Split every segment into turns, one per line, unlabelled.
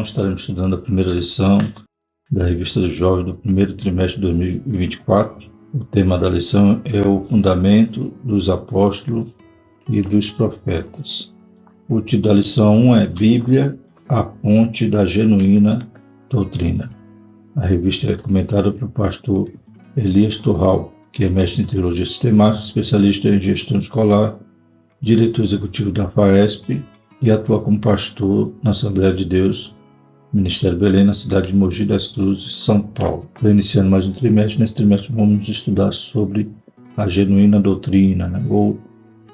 lição, estaremos estudando a primeira lição da Revista do Jovem do primeiro trimestre de 2024. O tema da lição é o fundamento dos apóstolos e dos profetas. O título da lição 1 é Bíblia, a ponte da genuína doutrina. A revista é comentada pelo pastor Elias Torral, que é mestre em teologia sistemática, especialista em gestão escolar, diretor executivo da FAESP e atua como pastor na Assembleia de Deus, Ministério Belém, na cidade de Mogi das Cruzes, São Paulo. Estou iniciando mais um trimestre. Nesse trimestre vamos estudar sobre a genuína doutrina, ou,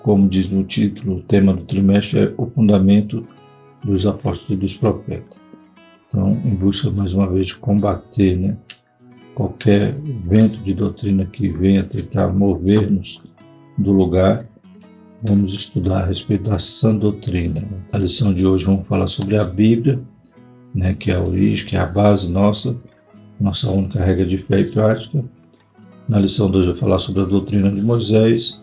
como diz no título, o tema do trimestre é o fundamento dos apóstolos e dos profetas. Então, em busca, mais uma vez, de combater qualquer vento de doutrina que venha tentar mover-nos do lugar, vamos estudar a respeito da sã doutrina. Na lição de hoje vamos falar sobre a Bíblia, que é a origem, que é a base nossa única regra de fé e prática. Na lição 2 vou falar sobre a doutrina de Moisés.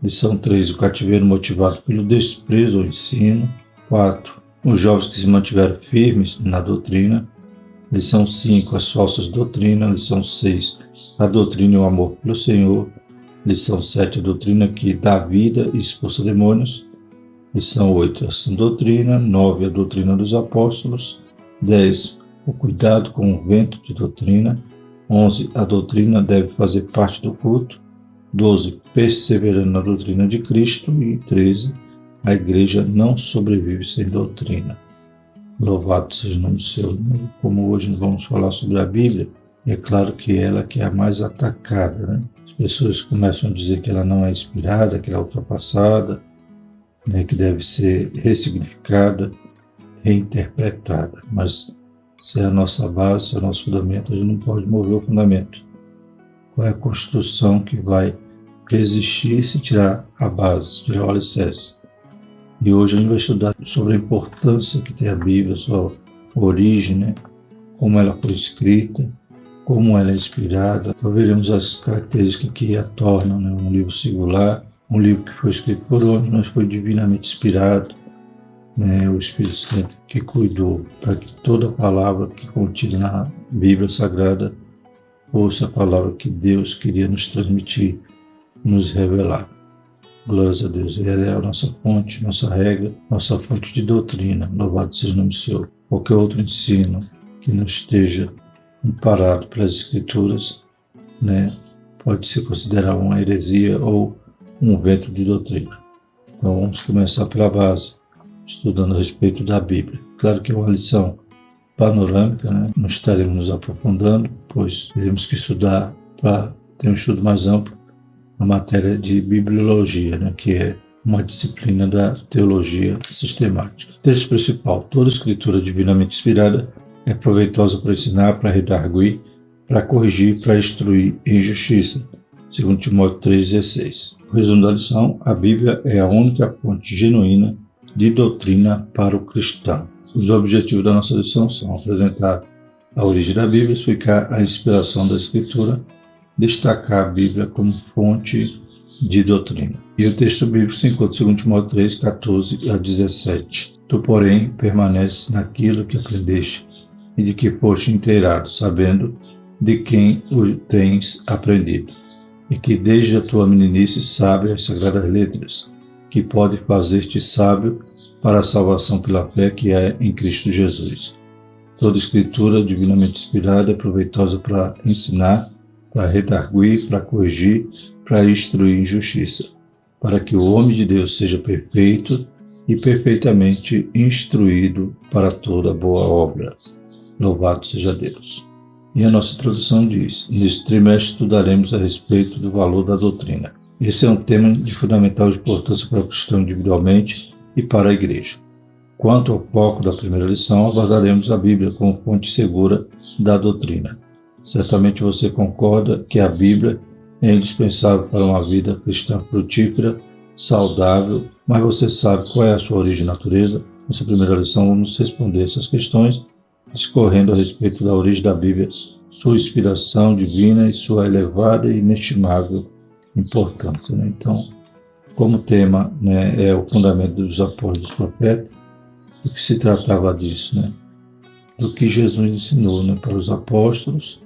Lição 3, o cativeiro motivado pelo desprezo ao ensino. 4, os jovens que se mantiveram firmes na doutrina. Lição 5, as falsas doutrinas. Lição 6, a doutrina e o amor pelo Senhor. Lição 7, a doutrina que dá vida e expulsa demônios. Lição 8, a sã doutrina. 9, a doutrina dos apóstolos. 10, o cuidado com o vento de doutrina. 11, a doutrina deve fazer parte do culto. 12, perseverando na doutrina de Cristo. E 13, a igreja não sobrevive sem doutrina. Louvado seja o nome do Senhor. Como hoje vamos falar sobre a Bíblia, é claro que ela que é a mais atacada. As pessoas começam a dizer que ela não é inspirada, que ela é ultrapassada, que deve ser ressignificada, reinterpretada. Mas se é a nossa base, se é o nosso fundamento, a gente não pode mover o fundamento. Qual é a construção que vai resistir se tirar a base, tirar o alicerce? E hoje a gente vai estudar sobre a importância que tem a Bíblia, sua origem, como ela foi escrita, como ela é inspirada. Então veremos as características que a tornam um livro singular, um livro que foi escrito por homem, mas foi divinamente inspirado. O Espírito Santo que cuidou para que toda palavra que contida na Bíblia Sagrada fosse a palavra que Deus queria nos transmitir, nos revelar. Glórias a Deus. Ela é a nossa fonte, nossa regra, nossa fonte de doutrina. Louvado seja o nome do Senhor. Qualquer outro ensino que não esteja amparado pelas Escrituras, pode se considerar uma heresia ou um vento de doutrina. Então vamos começar pela base, estudando a respeito da Bíblia. Claro que é uma lição panorâmica, não estaremos nos aprofundando, pois teremos que estudar para ter um estudo mais amplo na matéria de bibliologia, que é uma disciplina da teologia sistemática. Texto principal: toda escritura divinamente inspirada é proveitosa para ensinar, para redarguir, para corrigir, para instruir em justiça. 2 Timóteo 3,16. O resumo da lição: a Bíblia é a única fonte genuína de doutrina para o cristão. Os objetivos da nossa lição são apresentar a origem da Bíblia, explicar a inspiração da Escritura, destacar a Bíblia como fonte de doutrina. E o texto bíblico se encontra em 2 Timóteo 3, 14 a 17. Tu, porém, permanece naquilo que aprendeste e de que foste inteirado, sabendo de quem o tens aprendido, e que desde a tua meninice sabe as sagradas letras, que pode fazer-te sábio para a salvação pela fé que é em Cristo Jesus. Toda escritura divinamente inspirada é proveitosa para ensinar, para redarguir, para corrigir, para instruir em justiça, para que o homem de Deus seja perfeito e perfeitamente instruído para toda boa obra. Louvado seja Deus. E a nossa introdução diz: neste trimestre estudaremos a respeito do valor da doutrina. Esse é um tema de fundamental importância para o cristão individualmente e para a igreja. Quanto ao foco da primeira lição, abordaremos a Bíblia como fonte segura da doutrina. Certamente você concorda que a Bíblia é indispensável para uma vida cristã frutífera, saudável, mas você sabe qual é a sua origem e natureza? Nessa primeira lição vamos responder essas questões, discorrendo a respeito da origem da Bíblia, sua inspiração divina e sua elevada e inestimável importância. Então, como tema é o fundamento dos apóstolos e dos profetas, o que se tratava disso? do que Jesus ensinou, né, para os apóstolos,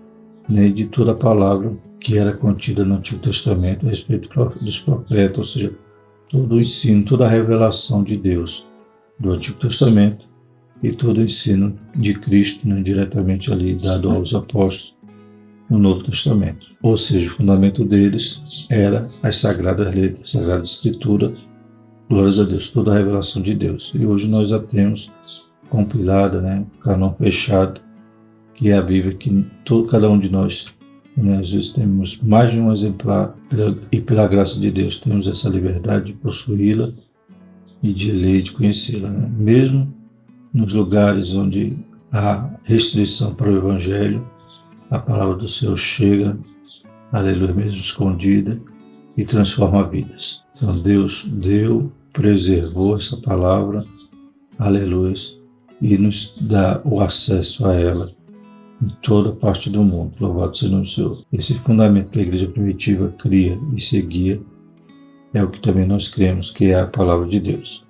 né, de toda a palavra que era contida no Antigo Testamento a respeito dos profetas, ou seja, todo o ensino, toda a revelação de Deus do Antigo Testamento e todo o ensino de Cristo, né, diretamente ali dado aos apóstolos no Novo Testamento. Ou seja, o fundamento deles era as Sagradas Letras, a Sagrada Escritura, glórias a Deus, toda a revelação de Deus. E hoje nós a temos compilada, né, canon fechado, que é a Bíblia, que cada um de nós, né, às vezes temos mais de um exemplar, e pela graça de Deus temos essa liberdade de possuí-la e de ler e de conhecê-la, né? Mesmo nos lugares onde há restrição para o Evangelho, a palavra do Senhor chega, aleluia, mesmo escondida, e transforma vidas. Então Deus preservou essa palavra, aleluia, e nos dá o acesso a ela em toda parte do mundo. Louvado seja o nome do Senhor. Esse fundamento que a igreja primitiva cria e seguia é o que também nós cremos, que é a palavra de Deus.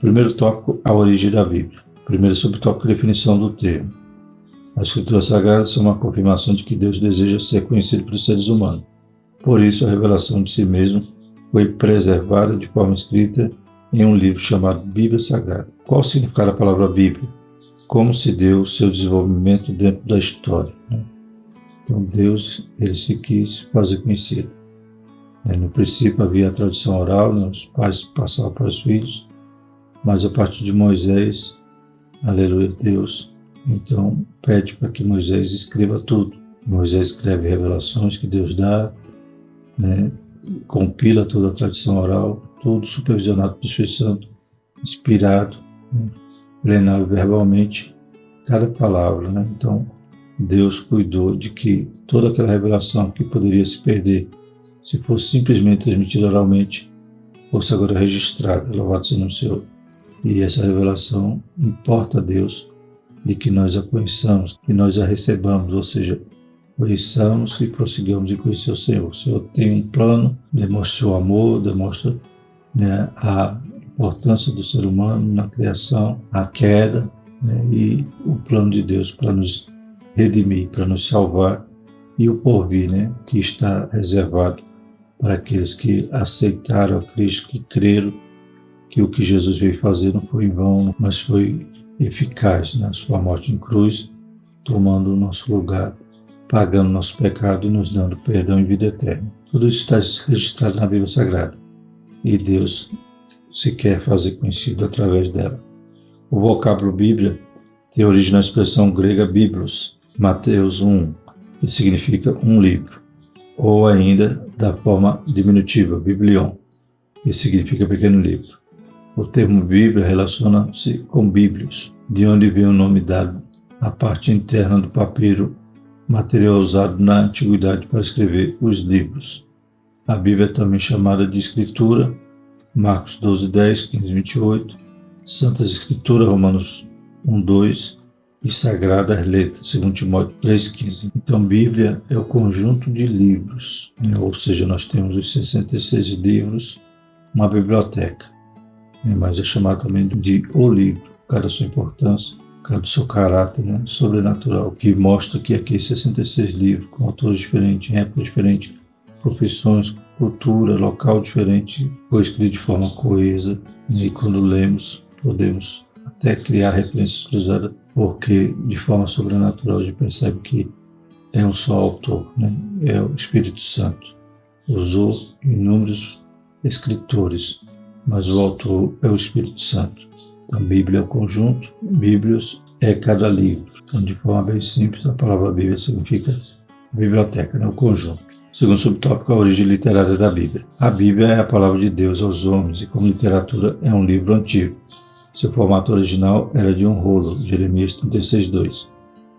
Primeiro tópico, a origem da Bíblia. Primeiro subtópico, definição do termo. As Escrituras Sagradas são uma confirmação de que Deus deseja ser conhecido pelos seres humanos. Por isso, a revelação de si mesmo foi preservada de forma escrita em um livro chamado Bíblia Sagrada. Qual o significado da palavra Bíblia? Como se deu o seu desenvolvimento dentro da história, né? Então Deus, ele se quis fazer conhecido. No princípio havia a tradição oral, né? Os pais passavam para os filhos, mas a partir de Moisés, aleluia, Deus, então pede para que Moisés escreva tudo. Moisés escreve revelações que Deus dá, né? Compila toda a tradição oral, tudo supervisionado pelo Espírito Santo, inspirado, né? Plenário verbalmente, cada palavra, né? Então, Deus cuidou de que toda aquela revelação que poderia se perder, se fosse simplesmente transmitida oralmente, fosse agora registrada, louvado seja o Senhor. E essa revelação importa a Deus de que nós a conheçamos, que nós a recebamos, ou seja, conheçamos e prossigamos em conhecer o Senhor. O Senhor tem um plano, demonstra o amor, demonstra, né, a importância do ser humano na criação, a queda, né, e o plano de Deus para nos redimir, para nos salvar, e o porvir, né, que está reservado para aqueles que aceitaram a Cristo, que creram que o que Jesus veio fazer não foi em vão, mas foi eficaz na sua morte em cruz, tomando o nosso lugar, pagando nosso pecado e nos dando perdão e vida eterna. Tudo isso está registrado na Bíblia Sagrada, e Deus se quer fazer conhecido através dela. O vocábulo Bíblia tem origem na expressão grega biblos, Mateus 1, que significa um livro, ou ainda da forma diminutiva, biblion, que significa pequeno livro. O termo Bíblia relaciona-se com bíblios, de onde vem o nome dado à parte interna do papiro, material usado na antiguidade para escrever os livros. A Bíblia é também chamada de Escritura, Marcos 12, 10, 15, 28, Santas Escrituras, Romanos 1, 2 e Sagradas Letras, 2 Timóteo 3, 15. Então, Bíblia é o conjunto de livros, né? Ou seja, nós temos os 66 livros, uma biblioteca, né? Mas é chamado também de o livro, cada sua importância, cada seu caráter, né, sobrenatural, que mostra que aqui 66 livros, com autores diferentes, em épocas diferentes, profissões, cultura, local diferente, foi escrito de forma coesa, e quando lemos, podemos até criar referências cruzadas, porque de forma sobrenatural a gente percebe que é um só autor, né? É o Espírito Santo. Usou inúmeros escritores, mas o autor é o Espírito Santo. Então, a Bíblia é o conjunto, Bíblios é cada livro. Então, de forma bem simples, a palavra Bíblia significa biblioteca, né? O conjunto. Segundo subtópico, a origem literária da Bíblia. A Bíblia é a palavra de Deus aos homens e, como literatura, é um livro antigo. Seu formato original era de um rolo, Jeremias 36, 2,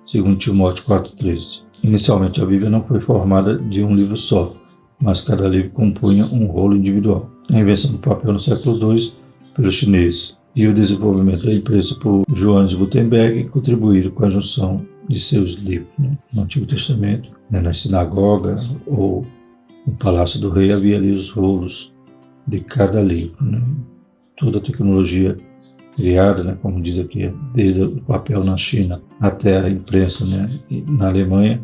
segundo Timóteo 4, 13. Inicialmente, a Bíblia não foi formada de um livro só, mas cada livro compunha um rolo individual. A invenção do papel no século II pelos chineses e o desenvolvimento da imprensa por Johannes Gutenberg contribuíram com a junção de seus livros, né? No Antigo Testamento, né, na sinagoga ou no Palácio do Rei, havia ali os rolos de cada livro, né? Toda a tecnologia criada, né, como diz aqui, desde o papel na China até a imprensa, né, na Alemanha,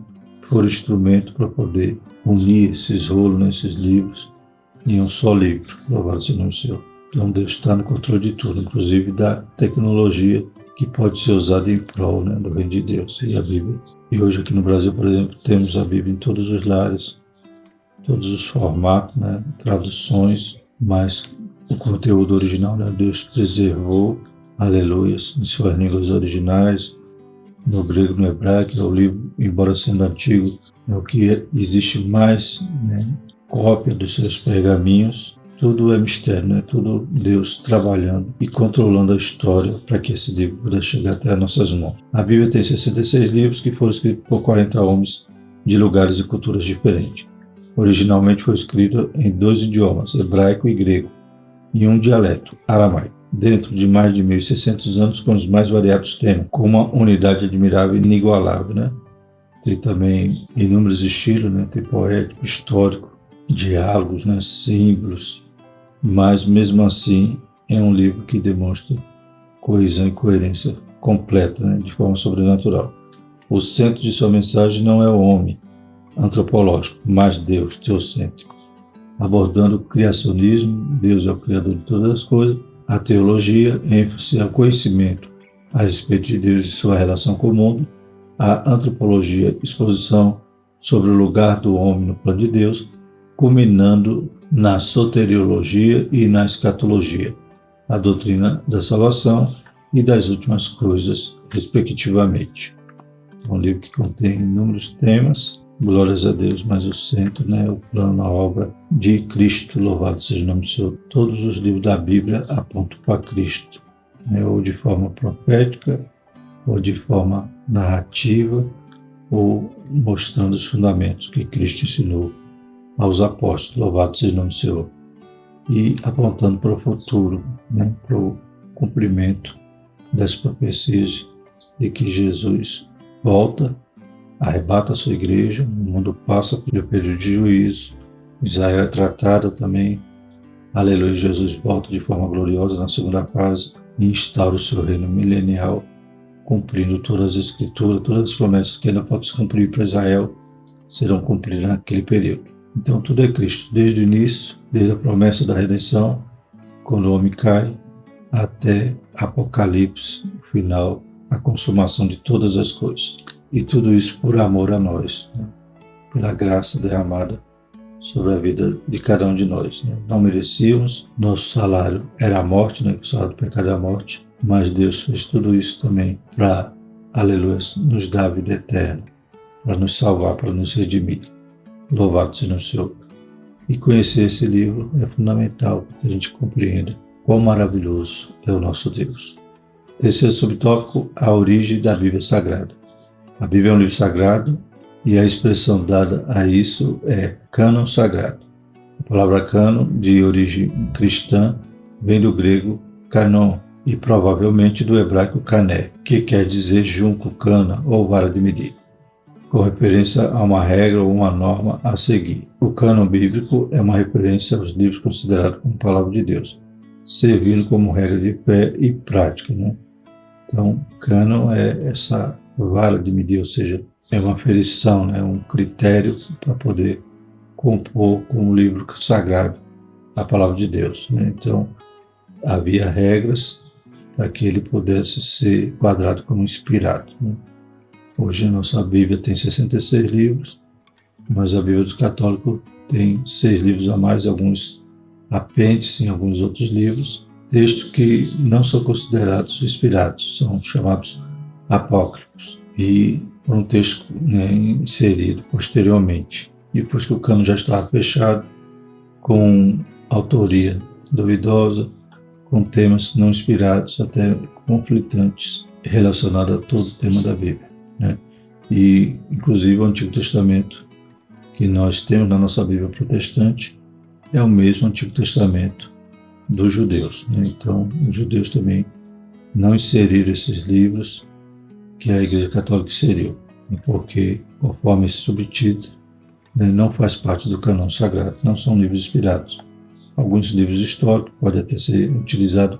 foram instrumento para poder unir esses rolos, né, esses livros, em um só livro. Louvado seja o nome do Senhor. Então Deus está no controle de tudo, inclusive da tecnologia que pode ser usada em prol, né, do reino de Deus e a Bíblia. E hoje aqui no Brasil, por exemplo, temos a Bíblia em todos os lares, todos os formatos, né, traduções, mas o conteúdo original, né, Deus preservou, aleluia, em suas línguas originais, no grego, no hebraico, é o livro, embora sendo antigo, é o que existe mais, né, cópia dos seus pergaminhos. Tudo é mistério, né? Tudo Deus trabalhando e controlando a história para que esse livro pudesse chegar até as nossas mãos. A Bíblia tem 66 livros que foram escritos por 40 homens de lugares e culturas diferentes. Originalmente foi escrita em 2 idiomas, hebraico e grego, e um dialeto, aramaico, dentro de mais de 1.600 anos com os mais variados temas, com uma unidade admirável e inigualável, né? Tem também inúmeros estilos, né? Tem poético, histórico, diálogos, né? Símbolos, mas mesmo assim é um livro que demonstra coesão e coerência completa, né? De forma sobrenatural. O centro de sua mensagem não é o homem antropológico, mas Deus, teocêntrico, abordando o criacionismo, Deus é o criador de todas as coisas, a teologia, ênfase ao conhecimento a respeito de Deus e sua relação com o mundo, a antropologia, exposição sobre o lugar do homem no plano de Deus, culminando na soteriologia e na escatologia, a doutrina da salvação e das últimas coisas, respectivamente. É um livro que contém inúmeros temas, glórias a Deus, mas o centro, né, o plano, a obra de Cristo, louvado seja o nome do Senhor. Todos os livros da Bíblia apontam para Cristo, né, ou de forma profética, ou de forma narrativa, ou mostrando os fundamentos que Cristo ensinou aos apóstolos, louvado seja o nome do Senhor, e apontando para o futuro, né, para o cumprimento das profecias de que Jesus volta, arrebata a sua igreja, o mundo passa pelo período de juízo, Israel é tratada também, aleluia, Jesus volta de forma gloriosa na segunda fase e instaura o seu reino milenial, cumprindo todas as escrituras, todas as promessas que ainda podem se cumprir para Israel, serão cumpridas naquele período. Então tudo é Cristo, desde o início, desde a promessa da redenção, quando o homem cai, até Apocalipse, o final, a consumação de todas as coisas. E tudo isso por amor a nós, né? Pela graça derramada sobre a vida de cada um de nós, né? Não merecíamos, nosso salário era a morte, né? O salário do pecado é a morte, mas Deus fez tudo isso também para, aleluia, nos dar a vida eterna, para nos salvar, para nos redimir. Louvado seja o Senhor. E conhecer esse livro é fundamental para que a gente compreenda quão maravilhoso é o nosso Deus. Terceiro subtópico, a origem da Bíblia Sagrada. A Bíblia é um livro sagrado e a expressão dada a isso é cânon sagrado. A palavra cânon, de origem cristã, vem do grego canon e provavelmente do hebraico cané, que quer dizer junco, cana ou vara de medir, com referência a uma regra ou uma norma a seguir. O cânon bíblico é uma referência aos livros considerados como palavra de Deus, servindo como regra de fé e prática, né? Então, cânon é essa vara de medir, ou seja, é uma aferição, né? Um critério para poder compor como livro sagrado a palavra de Deus, né? Então, havia regras para que ele pudesse ser quadrado como inspirado, né? Hoje a nossa Bíblia tem 66 livros, mas a Bíblia dos católicos tem 6 livros a mais, alguns apêndices em alguns outros livros, textos que não são considerados inspirados, são chamados apócrifos, e por um texto, né, inserido posteriormente, depois que o cânon já estava fechado, com autoria duvidosa, com temas não inspirados, até conflitantes, relacionados a todo o tema da Bíblia, né? E, inclusive, o Antigo Testamento que nós temos na nossa Bíblia protestante é o mesmo Antigo Testamento dos judeus, né? Então, os judeus também não inseriram esses livros que a Igreja Católica inseriu, porque, conforme esse subtítulo, né, não faz parte do cânon sagrado, não são livros inspirados. Alguns livros históricos podem até ser utilizados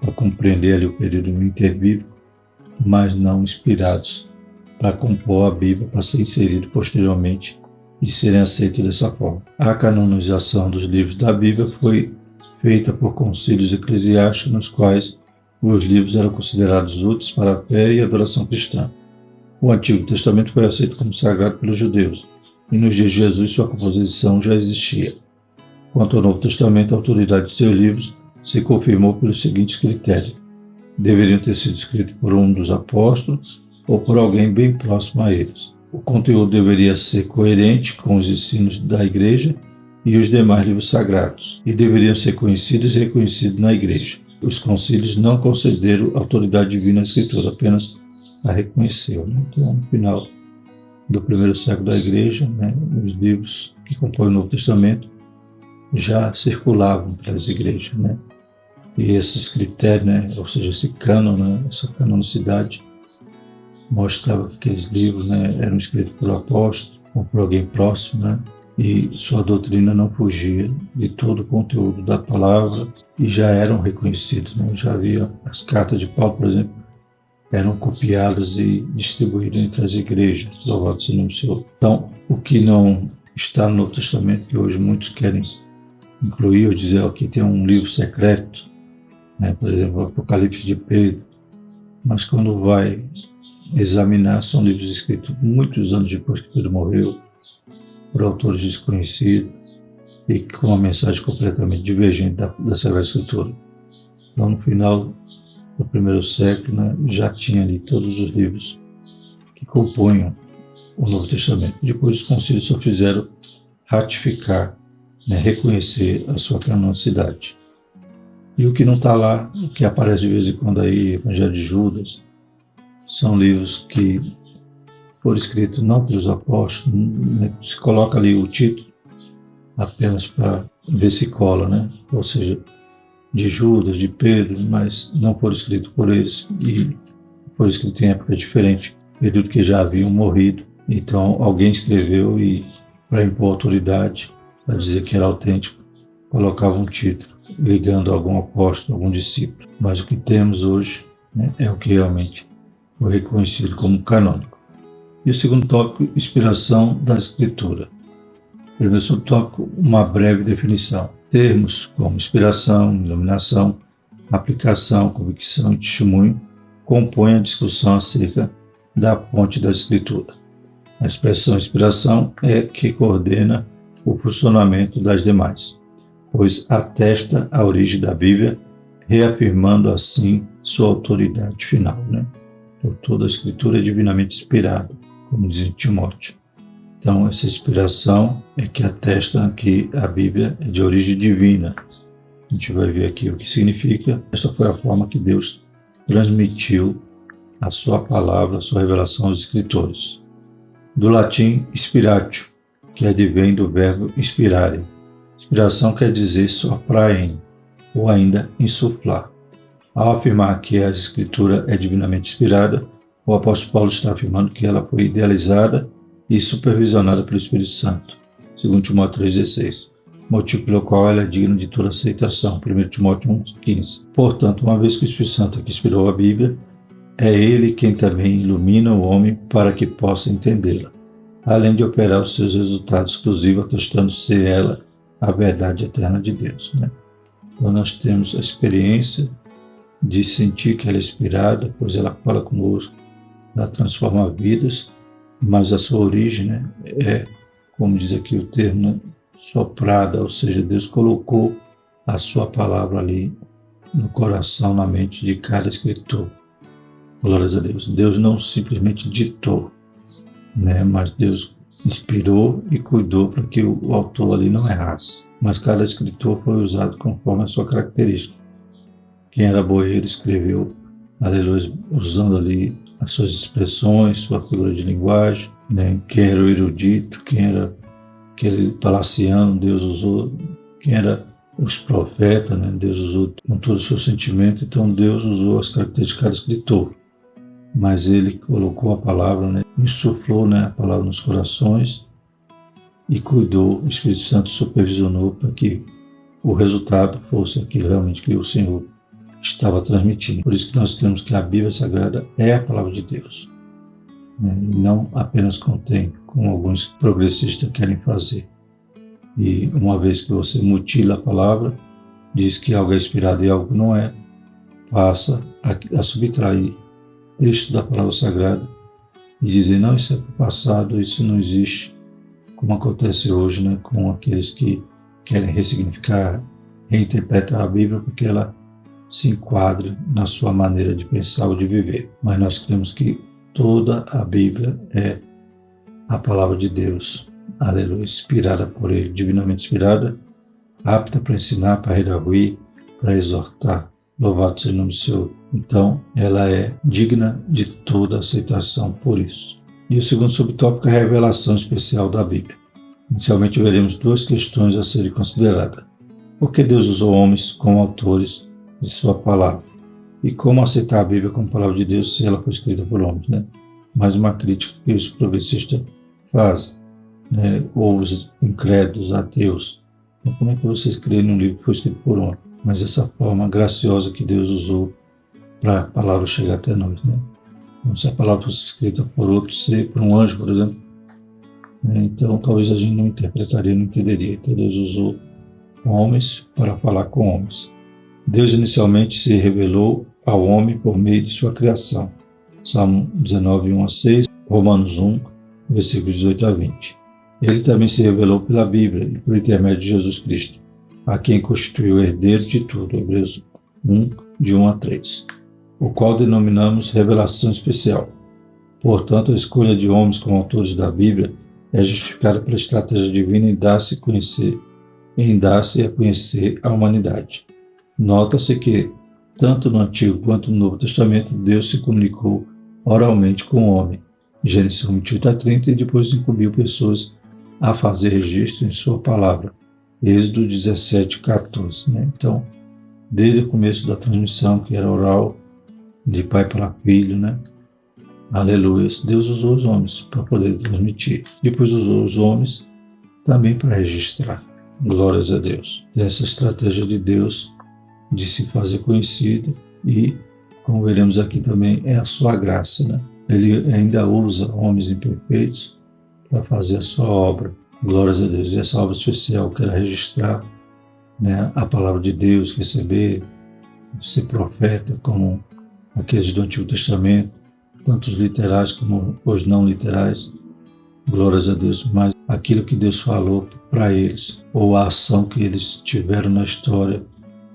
para compreender ali o período interbíblico, mas não inspirados para compor a Bíblia, para ser inserido posteriormente e serem aceitos dessa forma. A canonização dos livros da Bíblia foi feita por concílios eclesiásticos, nos quais os livros eram considerados úteis para a fé e a adoração cristã. O Antigo Testamento foi aceito como sagrado pelos judeus, e nos dias de Jesus sua composição já existia. Quanto ao Novo Testamento, a autoridade de seus livros se confirmou pelos seguintes critérios: deveriam ter sido escritos por um dos apóstolos ou por alguém bem próximo a eles. O conteúdo deveria ser coerente com os ensinos da Igreja e os demais livros sagrados, e deveriam ser conhecidos e reconhecidos na Igreja. Os concílios não concederam autoridade divina à Escritura, apenas a reconheceu. Então, no final do primeiro século da Igreja, os livros que compõem o Novo Testamento já circulavam pelas igrejas, E esses critérios, ou seja, esse cânon, essa canonicidade, mostrava que aqueles livros eram escritos por apóstolo ou por alguém próximo, e sua doutrina não fugia de todo o conteúdo da palavra e já eram reconhecidos. Já havia as cartas de Paulo, por exemplo, eram copiadas e distribuídas entre as igrejas. Louvado seja o nome do Senhor. Então, o que não está no Novo Testamento, que hoje muitos querem incluir ou dizer que tem um livro secreto, por exemplo, o Apocalipse de Pedro, mas quando vai examinar, são livros escritos muitos anos depois que Pedro morreu, por autores desconhecidos e com uma mensagem completamente divergente da Sagrada Escritura. Então, no final do primeiro século, já tinha ali todos os livros que compunham o Novo Testamento. Depois os concílios só fizeram ratificar, reconhecer a sua canonicidade. E o que não está lá, o que aparece de vez em quando aí, Evangelho de Judas, são livros que foram escritos não pelos apóstolos, se coloca ali o título apenas para ver se cola, ou seja, de Judas, de Pedro, mas não foram escritos por eles e foram escritos em época diferente, período que já haviam morrido. Então alguém escreveu e, para impor autoridade, para dizer que era autêntico, colocava um título ligando a algum apóstolo, algum discípulo. Mas o que temos hoje é o que realmente foi reconhecido como canônico. E o segundo tópico, inspiração da Escritura. Primeiro subtópico, uma breve definição. Termos como inspiração, iluminação, aplicação, convicção e testemunho compõem a discussão acerca da fonte da Escritura. A expressão inspiração é que coordena o funcionamento das demais, pois atesta a origem da Bíblia, reafirmando assim sua autoridade final. Por toda a Escritura é divinamente inspirada, como diz em Timóteo. Então, essa inspiração é que atesta que a Bíblia é de origem divina. A gente vai ver aqui o que significa. Esta foi a forma que Deus transmitiu a sua palavra, a sua revelação aos escritores. Do latim, inspiratio, que advém do verbo inspirare. Inspiração quer dizer soprar em, ou ainda insuflar. Ao afirmar que a Escritura é divinamente inspirada, o apóstolo Paulo está afirmando que ela foi idealizada e supervisionada pelo Espírito Santo, segundo Timóteo 3,16, motivo pelo qual ela é digna de toda aceitação, 1 Timóteo 1,15. Portanto, uma vez que o Espírito Santo é que inspirou a Bíblia, é ele quem também ilumina o homem para que possa entendê-la, além de operar os seus resultados exclusivos, atestando ser ela a verdade eterna de Deus. Então nós temos a experiência de sentir que ela é inspirada, pois ela fala conosco, ela transforma vidas, mas a sua origem é, como diz aqui o termo, soprada, ou seja, Deus colocou a sua palavra ali no coração, na mente de cada escritor. Glórias a Deus. Deus não simplesmente ditou, mas Deus inspirou e cuidou para que o autor ali não errasse. Mas cada escritor foi usado conforme a sua característica. Quem era boeiro escreveu, aleluia, usando ali as suas expressões, sua figura de linguagem. Quem era o erudito, quem era aquele palaciano, Deus usou. Quem era os profetas, Deus usou com todo o seu sentimento. Então Deus usou as características de cada escritor. Mas ele colocou a palavra, insuflou a palavra nos corações e cuidou, o Espírito Santo supervisionou para que o resultado fosse aquilo realmente que o Senhor estava transmitindo. Por isso que nós cremos que a Bíblia Sagrada é a palavra de Deus, né? E não apenas contém, como alguns progressistas querem fazer. E uma vez que você mutila a palavra, diz que algo é inspirado e algo não é, passa a subtrair texto da palavra sagrada e dizer, não, isso é para o passado, isso não existe, como acontece hoje, né, com aqueles que querem ressignificar, reinterpretar a Bíblia porque ela se enquadre na sua maneira de pensar ou de viver. Mas nós cremos que toda a Bíblia é a palavra de Deus, aleluia, inspirada por Ele, divinamente inspirada, apta para ensinar, para redarguir, para exortar. Louvado seja o nome do Senhor. Então, ela é digna de toda aceitação por isso. E o segundo subtópico é a revelação especial da Bíblia. Inicialmente veremos duas questões a serem consideradas. Por que Deus usou homens como autores de sua palavra? E como aceitar a Bíblia como palavra de Deus se ela foi escrita por homens, né? Mais uma crítica que os progressistas fazem, né? Ou os incrédulos, ateus. Então, como é que vocês creem num livro que foi escrito por homem? Mas essa forma graciosa que Deus usou para a palavra chegar até nós, né? Então, se a palavra fosse escrita por outro ser, por um anjo, por exemplo, né? Então talvez a gente não interpretaria, não entenderia. Então Deus usou homens para falar com homens. Deus inicialmente se revelou ao homem por meio de sua criação. Salmo 19, 1 a 6, Romanos 1, versículos 18 a 20. Ele também se revelou pela Bíblia e por intermédio de Jesus Cristo, a quem constituiu o herdeiro de tudo, Hebreus 1, de 1 a 3, o qual denominamos revelação especial. Portanto, a escolha de homens como autores da Bíblia é justificada pela estratégia divina em dar-se a conhecer a humanidade. Nota-se que, tanto no Antigo quanto no Novo Testamento, Deus se comunicou oralmente com o homem, Gênesis 28 a 30, e depois incumbiu pessoas a fazer registro em sua palavra, Êxodo 17, 14. Né? Então, desde o começo da transmissão, que era oral, de pai para filho, né? Aleluia, Deus usou os homens para poder transmitir. Depois usou os homens também para registrar. Glórias a Deus. Essa estratégia de Deus de se fazer conhecido e, como veremos aqui também, é a sua graça, né? Ele ainda usa homens imperfeitos para fazer a sua obra. Glórias a Deus. E essa obra especial que era registrar, né, a palavra de Deus, receber, ser profeta, como aqueles do Antigo Testamento, tanto os literais como os não literais. Glórias a Deus. Mas aquilo que Deus falou para eles, ou a ação que eles tiveram na história,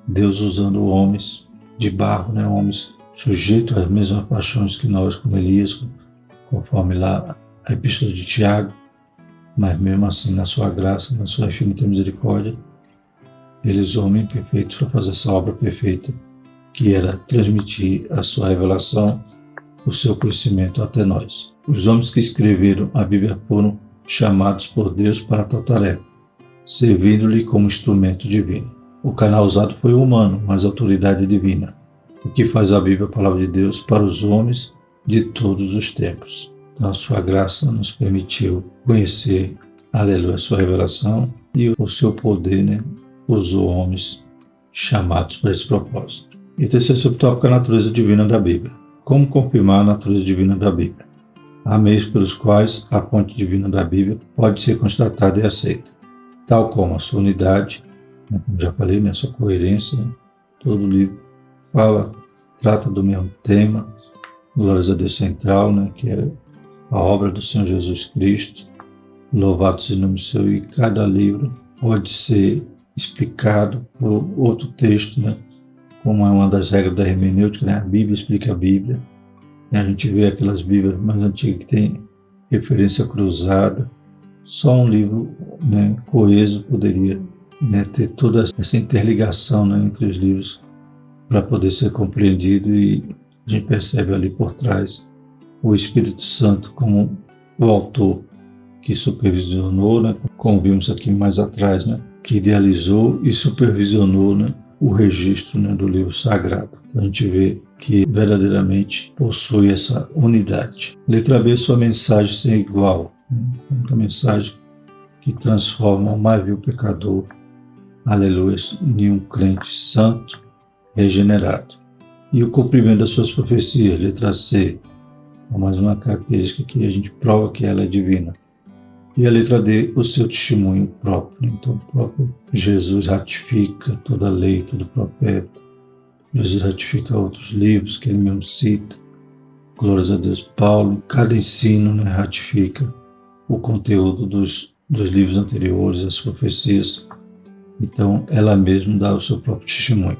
Deus usando homens de barro, né, homens sujeitos às mesmas paixões que nós, como Elias, conforme lá a Epístola de Tiago, mas mesmo assim, na sua graça, na sua infinita misericórdia, ele usou homens perfeitos para fazer essa obra perfeita, que era transmitir a sua revelação, o seu conhecimento até nós. Os homens que escreveram a Bíblia foram chamados por Deus para tal tarefa, servindo-lhe como instrumento divino. O canal usado foi humano, mas a autoridade é divina, o que faz a Bíblia a palavra de Deus para os homens de todos os tempos. Então, a sua graça nos permitiu conhecer, aleluia, a sua revelação e o seu poder, né, usou homens chamados para esse propósito. E terceiro subtópico é a natureza divina da Bíblia. Como confirmar a natureza divina da Bíblia? Há meios pelos quais a fonte divina da Bíblia pode ser constatada e aceita, tal como a sua unidade, né, como já falei, né, a sua coerência, né, todo o livro trata do mesmo tema, glórias a Deus central, né, que é a obra do Senhor Jesus Cristo, louvado seja o nome do Senhor, e cada livro pode ser explicado por outro texto, né, como é uma das regras da hermenêutica, né, a Bíblia explica a Bíblia, né, a gente vê aquelas Bíblias mais antigas que tem referência cruzada, só um livro, né, coeso poderia, né, ter toda essa interligação, né, entre os livros para poder ser compreendido, e a gente percebe ali por trás o Espírito Santo como o autor que supervisionou, né, como vimos aqui mais atrás, né, que idealizou e supervisionou, né, o registro, né, do livro sagrado. Então a gente vê que verdadeiramente possui essa unidade. Letra B, sua mensagem sem igual, né, uma mensagem que transforma o mais vil pecador, aleluia, em um crente santo, regenerado. E o cumprimento das suas profecias, letra C, é mais uma característica que a gente prova que ela é divina. E a letra D, o seu testemunho próprio. Então, o próprio Jesus ratifica toda a lei, todo o profeta. Jesus ratifica outros livros que ele mesmo cita. Glórias a Deus. Paulo, cada ensino, ratifica o conteúdo dos livros anteriores, as profecias. Então, ela mesma dá o seu próprio testemunho.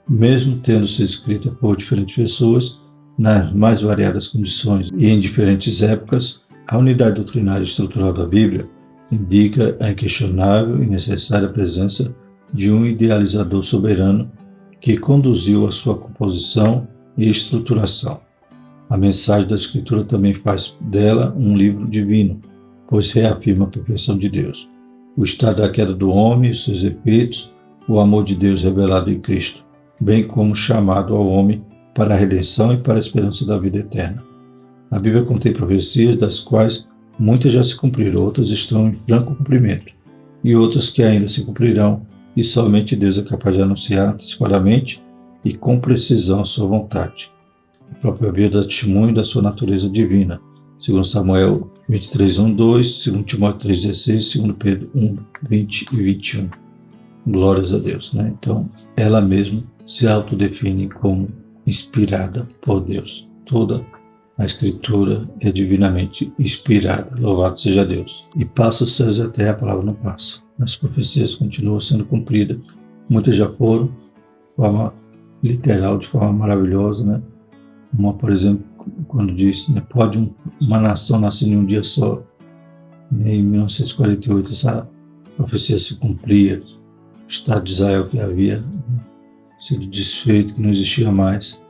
Mesmo tendo sido escrita por diferentes pessoas, nas mais variadas condições e em diferentes épocas, a unidade doutrinária e estrutural da Bíblia indica a inquestionável e necessária presença de um idealizador soberano que conduziu a sua composição e estruturação. A mensagem da Escritura também faz dela um livro divino, pois reafirma a perfeição de Deus, o estado da queda do homem e seus efeitos, o amor de Deus revelado em Cristo, bem como o chamado ao homem para a redenção e para a esperança da vida eterna. A Bíblia contém profecias das quais muitas já se cumpriram, outras estão em franco cumprimento, e outras que ainda se cumprirão, e somente Deus é capaz de anunciar antecipadamente e com precisão a sua vontade. A própria Bíblia dá testemunho da sua natureza divina, segundo Samuel 23:1-2, 2 Timóteo 3:16, 2 Pedro 1:20 e 21. Glórias a Deus, Então, ela mesma se autodefine como inspirada por Deus. Toda a Escritura é divinamente inspirada, louvado seja Deus. E passa os céus e a terra, a palavra não passa. As profecias continuam sendo cumpridas. Muitas já foram, de forma literal, de forma maravilhosa, Uma, por exemplo, quando disse, pode uma nação nascer em um dia só. Em 1948, essa profecia se cumpria. O Estado de Israel, que havia sido desfeito, que não existia mais,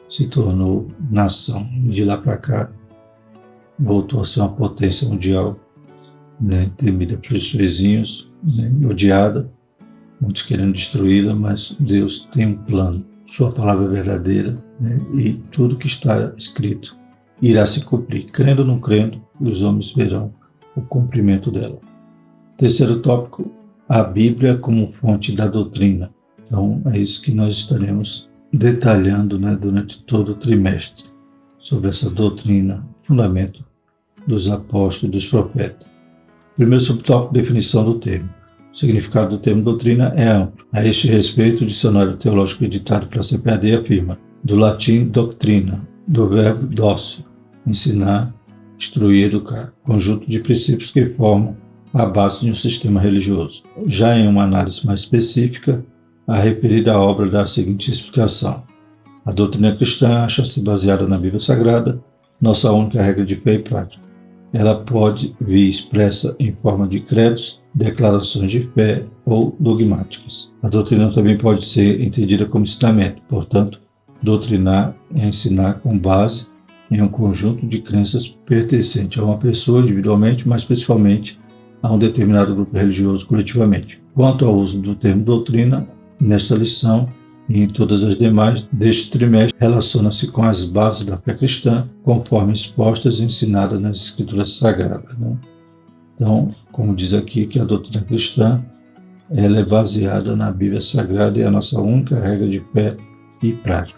se tornou nação. E de lá para cá, voltou a ser uma potência mundial, temida pelos vizinhos, odiada, muitos querendo destruí-la, mas Deus tem um plano. Sua palavra é verdadeira, e tudo que está escrito irá se cumprir. Crendo ou não crendo, os homens verão o cumprimento dela. Terceiro tópico, a Bíblia como fonte da doutrina. Então, é isso que nós estaremos detalhando durante todo o trimestre, sobre essa doutrina, fundamento dos apóstolos e dos profetas. Primeiro subtópico, definição do termo. O significado do termo doutrina é amplo. A este respeito, o dicionário teológico editado pela CPAD afirma, do latim doctrina, do verbo docere, ensinar, instruir, educar, conjunto de princípios que formam a base de um sistema religioso. Já em uma análise mais específica, a referida obra dá a seguinte explicação. A doutrina cristã acha-se baseada na Bíblia Sagrada, nossa única regra de fé e prática. Ela pode vir expressa em forma de credos, declarações de fé ou dogmáticas. A doutrina também pode ser entendida como ensinamento, portanto, doutrinar é ensinar com base em um conjunto de crenças pertencente a uma pessoa individualmente, mas principalmente a um determinado grupo religioso coletivamente. Quanto ao uso do termo doutrina, nesta lição e em todas as demais deste trimestre, relaciona-se com as bases da fé cristã, conforme expostas e ensinadas nas Escrituras Sagradas. Então, como diz aqui, que a doutrina cristã ela é baseada na Bíblia Sagrada e é a nossa única regra de fé e prática.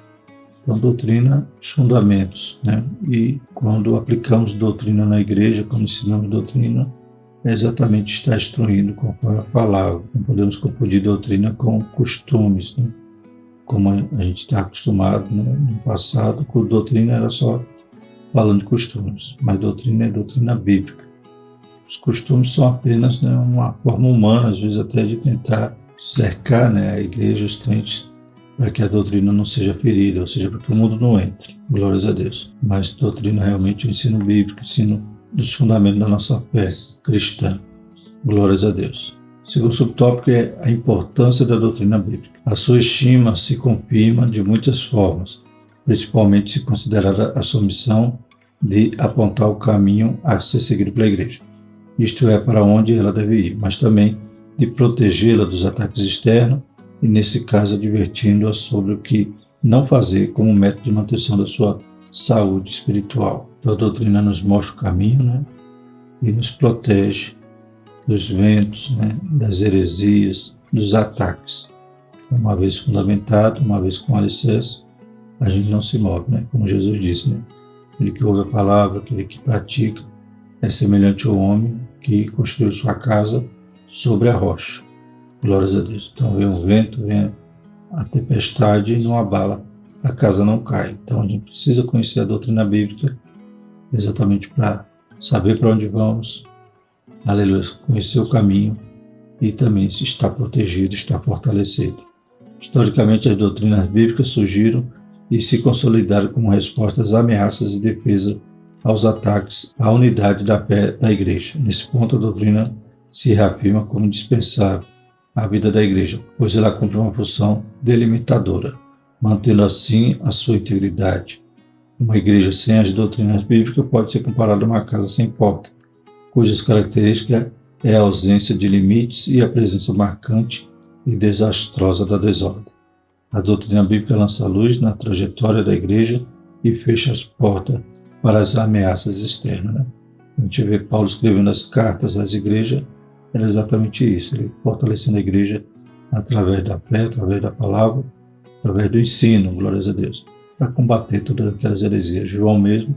Então, doutrina, os fundamentos. E quando aplicamos doutrina na igreja, quando ensinamos doutrina, é exatamente estar instruindo conforme a palavra. Não podemos confundir doutrina com costumes, como a gente está acostumado no passado, com doutrina era só falando de costumes, mas doutrina é doutrina bíblica. Os costumes são apenas uma forma humana, às vezes até de tentar cercar a igreja, os crentes, para que a doutrina não seja ferida, ou seja, para que o mundo não entre. Glórias a Deus. Mas doutrina realmente é o ensino bíblico, ensino dos fundamentos da nossa fé cristã. Glórias a Deus. O segundo subtópico é a importância da doutrina bíblica. A sua estima se confirma de muitas formas, principalmente se considerada a sua missão de apontar o caminho a ser seguido pela igreja. Isto é, para onde ela deve ir, mas também de protegê-la dos ataques externos e, nesse caso, advertindo-a sobre o que não fazer como método de manutenção da sua saúde espiritual. Então, a doutrina nos mostra o caminho, e nos protege dos ventos, das heresias, dos ataques. Uma vez fundamentado, uma vez com alicerce, a gente não se move, né? Como Jesus disse, né? Aquele que ouve a palavra, aquele que pratica, é semelhante ao homem que construiu sua casa sobre a rocha. Glórias a Deus. Então vem o vento, vem a tempestade e não abala, a casa não cai. Então a gente precisa conhecer a doutrina bíblica exatamente para saber para onde vamos, aleluia, conhecer o caminho e também se está protegido, está fortalecido. Historicamente, as doutrinas bíblicas surgiram e se consolidaram como resposta às ameaças e defesa aos ataques à unidade da fé da igreja. Nesse ponto, a doutrina se reafirma como indispensável à vida da igreja, pois ela cumpre uma função delimitadora, mantendo assim a sua integridade. Uma igreja sem as doutrinas bíblicas pode ser comparada a uma casa sem porta, cujas características é a ausência de limites e a presença marcante e desastrosa da desordem. A doutrina bíblica lança luz na trajetória da igreja e fecha as portas para as ameaças externas. Né? A gente vê Paulo escrevendo as cartas às igrejas, era exatamente isso, ele fortalecendo a igreja através da fé, através da palavra, através do ensino, glórias a Deus, para combater todas aquelas heresias. João mesmo,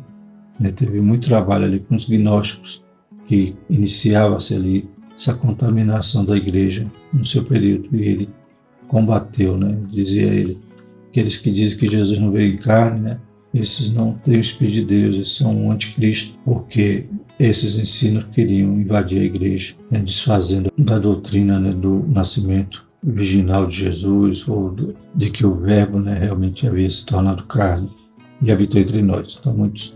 né, teve muito trabalho ali com os gnósticos, que iniciava-se ali essa contaminação da igreja no seu período, e ele combateu, né? Dizia ele, aqueles que dizem que Jesus não veio em carne, né? Esses não têm o Espírito de Deus, esses são um anticristo, porque esses ensinos queriam invadir a igreja, né? Desfazendo da doutrina, né? Do nascimento virginal de Jesus, ou de que o verbo, né? Realmente havia se tornado carne e habitou entre nós. Então muitos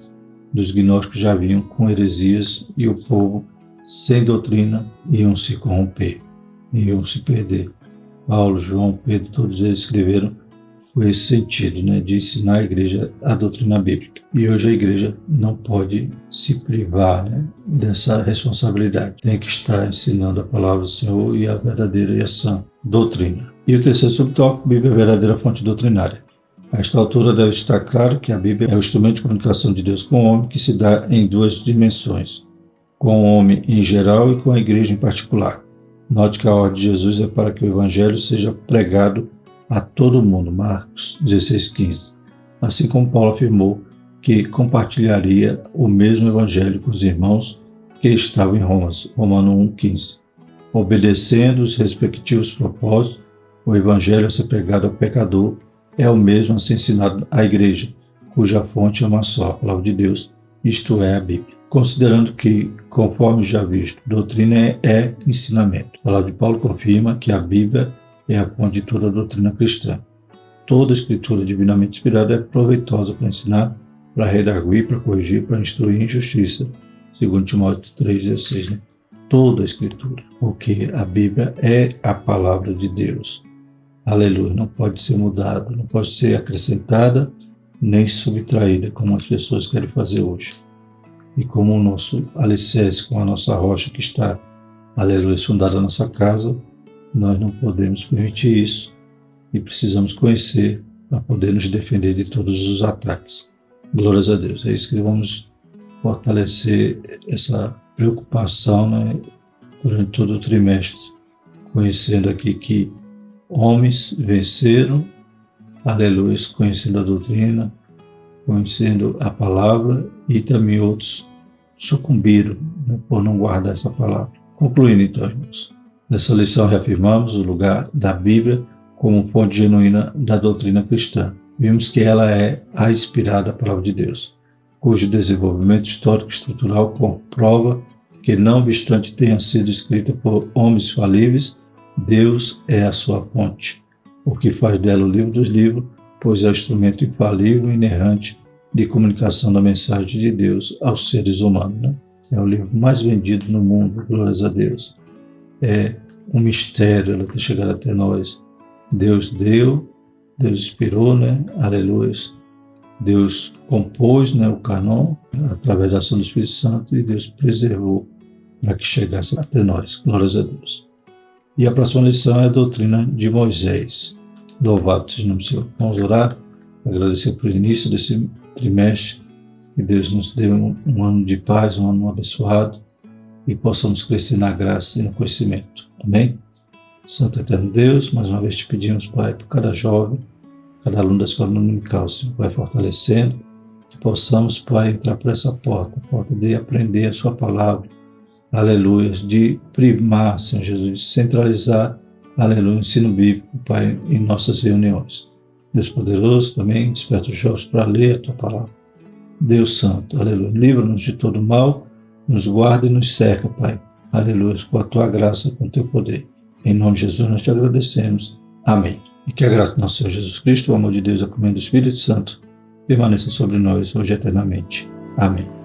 dos gnósticos já vinham com heresias e o povo sem doutrina iam se corromper, iam se perder. Paulo, João, Pedro, todos eles escreveram com esse sentido, né, de ensinar a igreja a doutrina bíblica. E hoje a igreja não pode se privar, né, dessa responsabilidade. Tem que estar ensinando a palavra do Senhor e a verdadeira e a sã doutrina. E o terceiro subtópico, Bíblia é a verdadeira fonte doutrinária. A esta altura deve estar claro que a Bíblia é o instrumento de comunicação de Deus com o homem que se dá em duas dimensões, com o homem em geral e com a igreja em particular. Note que a ordem de Jesus é para que o Evangelho seja pregado a todo mundo, Marcos 16,15. Assim como Paulo afirmou que compartilharia o mesmo Evangelho com os irmãos que estavam em Roma, Romanos 1,15. Obedecendo os respectivos propósitos, o Evangelho a ser pregado ao pecador é o mesmo a ser ensinado à igreja, cuja fonte é uma só, a palavra de Deus, isto é, a Bíblia. Considerando que, conforme já visto, doutrina é ensinamento. A palavra de Paulo confirma que a Bíblia é a fonte de toda a doutrina cristã. Toda a escritura divinamente inspirada é proveitosa para ensinar, para redarguir, para corrigir, para instruir em justiça, segundo Timóteo 3,16. Né? Toda a escritura, porque a Bíblia é a palavra de Deus. Aleluia, não pode ser mudada, não pode ser acrescentada, nem subtraída, como as pessoas querem fazer hoje. E como o nosso alicerce, com a nossa rocha que está, aleluia, fundada na nossa casa, nós não podemos permitir isso e precisamos conhecer para poder nos defender de todos os ataques. Glórias a Deus. É isso que vamos fortalecer essa preocupação, né, durante todo o trimestre, conhecendo aqui que homens venceram, aleluia, conhecendo a doutrina, conhecendo a palavra, e também outros sucumbiram, né, por não guardar essa palavra. Concluindo então, irmãos, nessa lição reafirmamos o lugar da Bíblia como fonte genuína da doutrina cristã. Vimos que ela é a inspirada palavra de Deus, cujo desenvolvimento histórico e estrutural comprova que, não obstante tenha sido escrita por homens falíveis, Deus é a sua fonte, o que faz dela o livro dos livros, pois é o instrumento infalível e inerrante de comunicação da mensagem de Deus aos seres humanos. Né? É o livro mais vendido no mundo, glórias a Deus. É um mistério ela ter chegado até nós. Deus deu, Deus inspirou, né? Aleluia. Deus compôs, né, o canon através da ação do Espírito Santo, e Deus preservou para que chegasse até nós. Glórias a Deus. E a próxima lição é a doutrina de Moisés. Louvado seja o nome do Senhor. Vamos orar, agradecer pelo início desse trimestre, que Deus nos dê um ano de paz, um ano abençoado, e possamos crescer na graça e no conhecimento. Amém? Santo Eterno Deus, mais uma vez te pedimos, Pai, por cada jovem, cada aluno da escola dominical, Senhor, vai fortalecendo, que possamos, Pai, entrar por essa porta, a porta de aprender a sua palavra, aleluia, de primar, Senhor Jesus, de centralizar, aleluia, o ensino bíblico, Pai, em nossas reuniões. Deus poderoso, também desperta os jovens para ler a tua palavra. Deus santo, aleluia, livra-nos de todo mal, nos guarda e nos cerca, Pai, aleluia, com a tua graça, com o teu poder. Em nome de Jesus nós te agradecemos. Amém. E que a graça do nosso Senhor Jesus Cristo, o amor de Deus e a comunhão do Espírito Santo permaneça sobre nós hoje e eternamente. Amém.